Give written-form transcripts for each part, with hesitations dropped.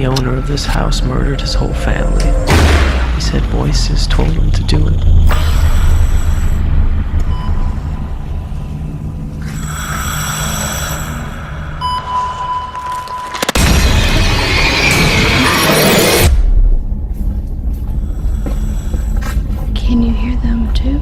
owner of this house murdered his whole family. He said voices told him to do it. Can you hear them too?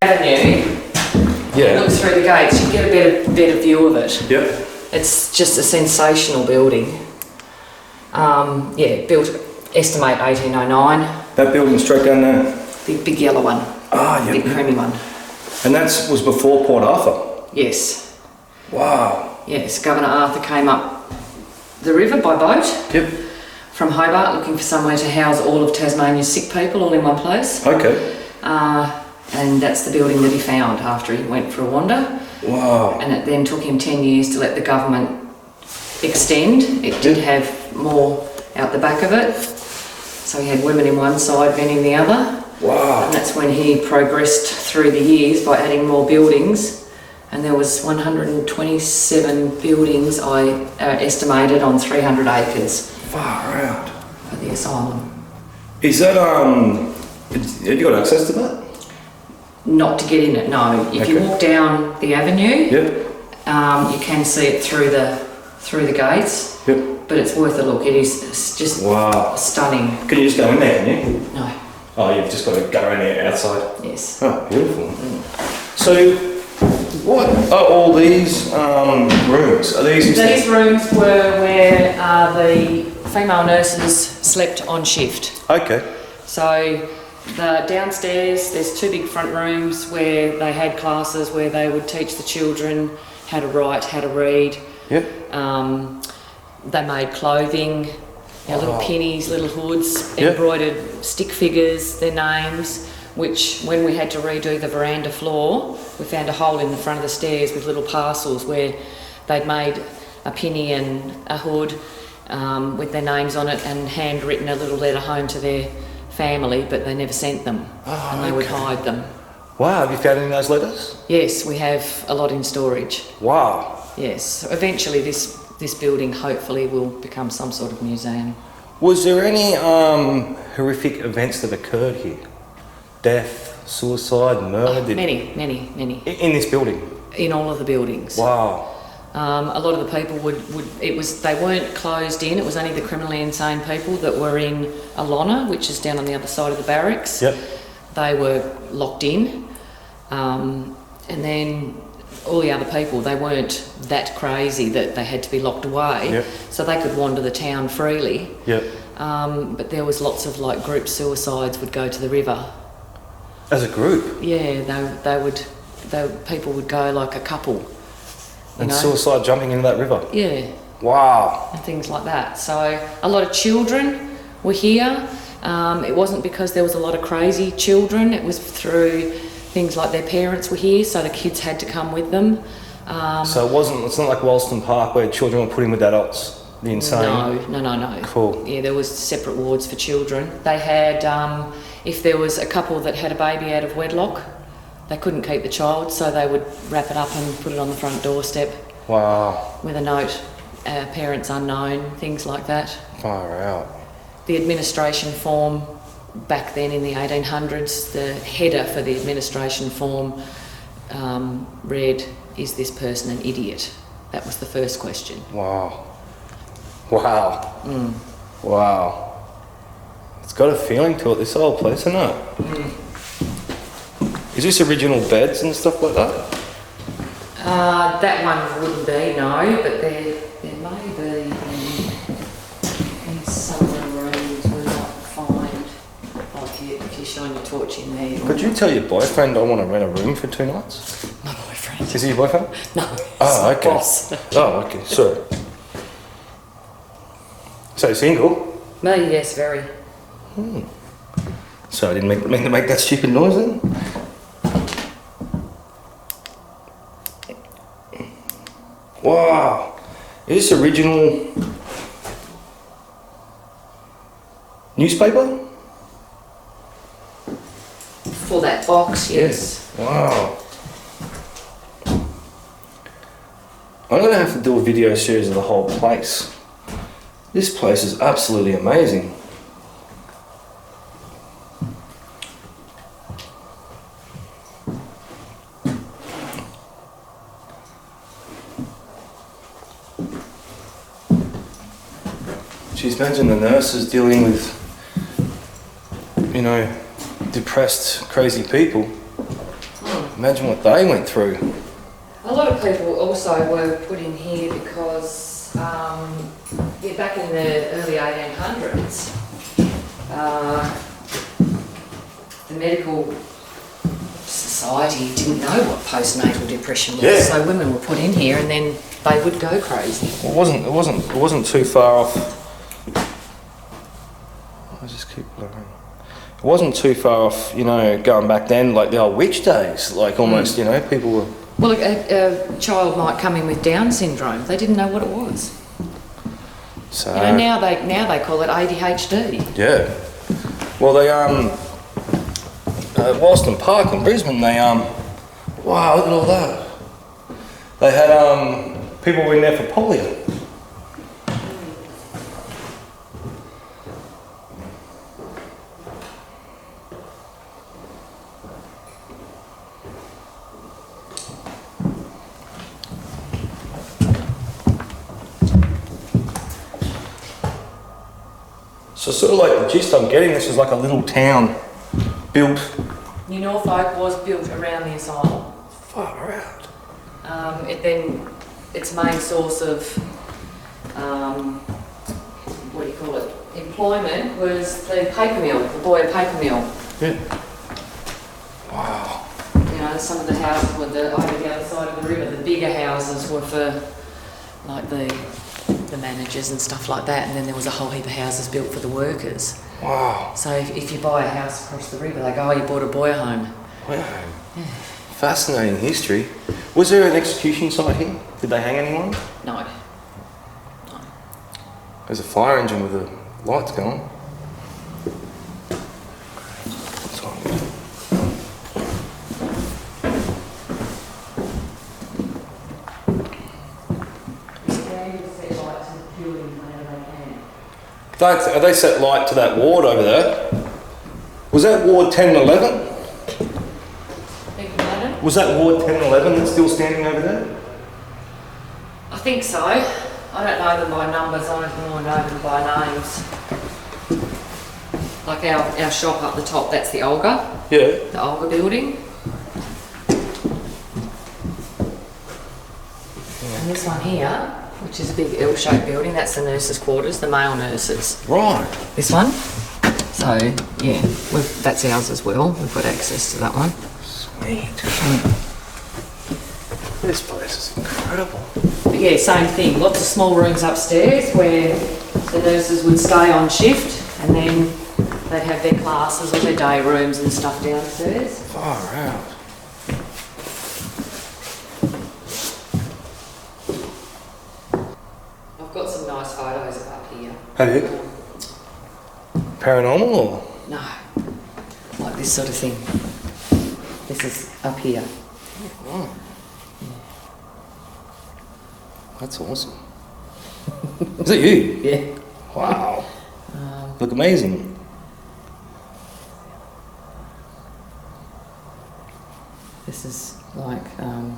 Avenue, look through the gates, you get a better view of it. Yep. It's just a sensational building. Built, estimate 1809. That building straight down there? The big yellow one. Ah, yeah. Big creamy one. And that was before Port Arthur? Yes. Wow. Yes, Governor Arthur came up the river by boat. Yep. From Hobart, looking for somewhere to house all of Tasmania's sick people all in one place. Okay. And that's the building that he found after he went for a wander. Wow. And it then took him 10 years to let the government extend. It did have more out the back of it. So he had women in one side, men in the other. Wow. And that's when he progressed through the years by adding more buildings. And there was 127 buildings I estimated on 300 acres. Far out. For the asylum. Is that, have you got access to that? Not to get in it, no. If you walk down the avenue, you can see it through the gates. Yep. But it's worth a look. It is just stunning. Can you just go in there, can you? No. Oh, you've just got to go in there outside. Yes. Oh, beautiful. So, what are all these rooms? Are these? These rooms were where the female nurses slept on shift. Okay. So the downstairs, there's two big front rooms where they had classes where they would teach the children how to write, how to read. Yep. They made clothing, little pennies, little hoods, embroidered stick figures, their names, which when we had to redo the veranda floor, we found a hole in the front of the stairs with little parcels where they'd made a penny and a hood with their names on it and handwritten a little letter home to their family, but they never sent them, and they would hide them. Wow, have you found any of those letters? Yes, we have a lot in storage. Wow. Yes, so eventually this building hopefully will become some sort of museum. Was there any horrific events that occurred here? Death, suicide, murder? Many. In this building? In all of the buildings. Wow. A lot of the people they weren't closed in, it was only the criminally insane people that were in Alona, which is down on the other side of the barracks. Yep. They were locked in. And then all the other people, they weren't that crazy that they had to be locked away. Yep. So they could wander the town freely. Yep. But there was lots of group suicides would go to the river. As a group? Yeah, people would go like a couple. And suicide jumping into that river? Yeah. Wow. And things like that. So a lot of children were here. It wasn't because there was a lot of crazy children, it was through things like their parents were here, so the kids had to come with them. So it's not like Wolston Park where children were put in with adults, the insane? No. Cool. Yeah, there was separate wards for children. They had, if there was a couple that had a baby out of wedlock, they couldn't keep the child, so they would wrap it up and put it on the front doorstep. Wow. With a note, parents unknown, things like that. Far out. The administration form back then in the 1800s, the header for the administration form read, "Is this person an idiot?" That was the first question. Wow. Wow. Wow. It's got a feeling to it, this old place, isn't it? Is this original beds and stuff like that? That one wouldn't be, no, but there may be in some of the rooms we might find, like if you shine your torch in there. Could you tell your boyfriend I want to rent a room for 2 nights? My boyfriend. Is he your boyfriend? No. Oh, it's okay. my boss. Oh, okay, sorry. So single? Me, yes, very. So I didn't mean to make that stupid noise then? Wow. Is this original newspaper? For that box, yes. Wow. I'm going to have to do a video series of the whole place. This place is absolutely amazing. Geez, imagine the nurses dealing with, you know, depressed, crazy people. Imagine what they went through. A lot of people also were put in here because back in the early 1800s, the medical society didn't know what postnatal depression was, Yeah. so women were put in here and then they would go crazy. It wasn't too far off. I'll just keep going. It wasn't too far off, you know, going back then, like the old witch days, like almost, you know, people were. Well, a child might come in with Down syndrome. They didn't know what it was. So. You know, now they call it ADHD. Yeah. Well, they Walston Park in Brisbane, they wow, look at all that. They had people were in there for polio. So sort of like the gist I'm getting, this is like a little town built. New Norfolk was built around the asylum. Far out. Its main source of employment was the paper mill, the Boyer paper mill. Yeah. Wow. You know, some of the houses were over the other side of the river. The bigger houses were for like the managers and stuff like that, and then there was a whole heap of houses built for the workers. Wow. So if you buy a house across the river, they go, "Oh, you bought a Boyer home." Wow. Yeah. Fascinating history. Was there an execution site here? Did they hang anyone? No. There's a fire engine with the lights going. They set light to that ward over there. Was that ward 10 and 11? Was that ward 10 and 11 that's still standing over there? I think so. I don't know them by numbers, I only know them by names. Like our shop up the top, that's the Olga. Yeah. The Olga building. And this one here, which is a big L-shaped building, that's the nurses' quarters, the male nurses. Right. This one. So, yeah, that's ours as well. We've got access to that one. Sweet. This place is incredible. But yeah, same thing. Lots of small rooms upstairs where the nurses would stay on shift and then they'd have their classes or their day rooms and stuff downstairs. Far out. I've got some nice photos of up here. Have you? Paranormal or? No, like this sort of thing. This is up here. Oh. That's awesome. Is that you? Yeah. Wow. Look amazing. This is like on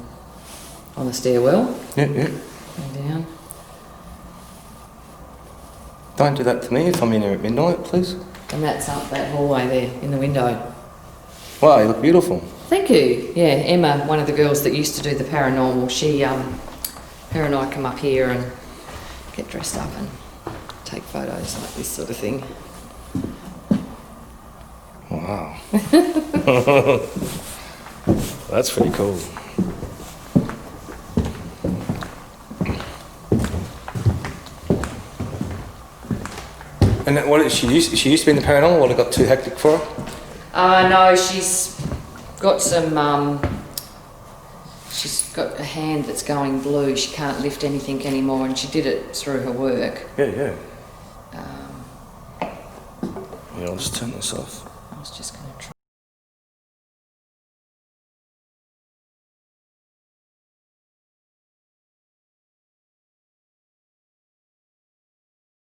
the stairwell. Yeah. And down. Don't do that to me if I'm in here at midnight, please. And that's up that hallway there in the window. Wow, you look beautiful. Thank you. Yeah, Emma, one of the girls that used to do the paranormal, her and I come up here and get dressed up and take photos like this sort of thing. Wow. That's pretty cool. And what is she used to be in the paranormal? What, it got too hectic for her? No, she's got some. She's got a hand that's going blue. She can't lift anything anymore, and she did it through her work. Yeah. Yeah, I'll just turn this off. I was just going to try.